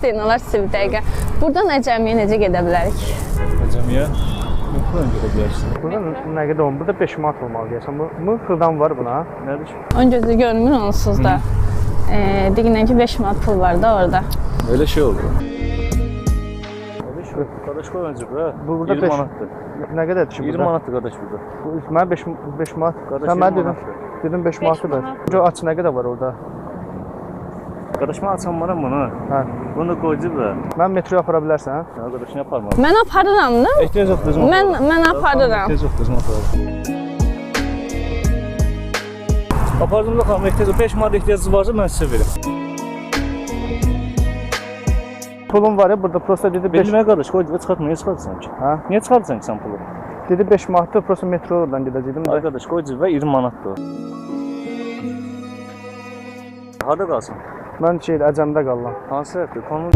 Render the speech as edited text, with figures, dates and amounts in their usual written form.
Olar sizi bir dəqiqə. Buradan Əcəmiyə necə gedə bilərik? Əcəmiyə yoxdan gedə bilərsən. Burada nə qədər olmalı? Burada 5 manat olmalı deyəsən. Bu xırdan var buna. Nədir? Ön gözü görmür onsuz da. Deyinən ki 5 manat pul var da orada. Öyle şey olur. Qardaş qoy öncə bura. Bu burada 20 manatdır. Nə qədərdir ki 20 burada? manatdır qardaş burada. Bu mən 5 manat. Qardaş, Sən mən 20 dedim. manatdır. Dedim 5 manatdır. Bu aç nə qədər var orada? Qardaş mən açanmaram bunu. Hə. Bunu qoydu bura. Mən metroya apara bilərsən? Qardaş nə aparmam? Mən aparıram da. Ehtiyac yoxdur özüm. Mən aparıram. Ehtiyac yoxdur özüm aparıram. Apardım da xanım ehtiyac 5 manat ehtiyacınız varsa mən sizə verim. Pulum var ya burada prosta dedi 5. Bilmə qardaş qoy çıxartma niyə çıxartsan ki? Hə? Niyə çıxartsan ki sən pulu? Dedi 5 manatdır prosta metro oradan gedəcəydim də. Arkadaş qoy cibə 20 manatdır. Harda qalsın? Mən Əcəmdə qalıram. Hansı hərfdir? Konu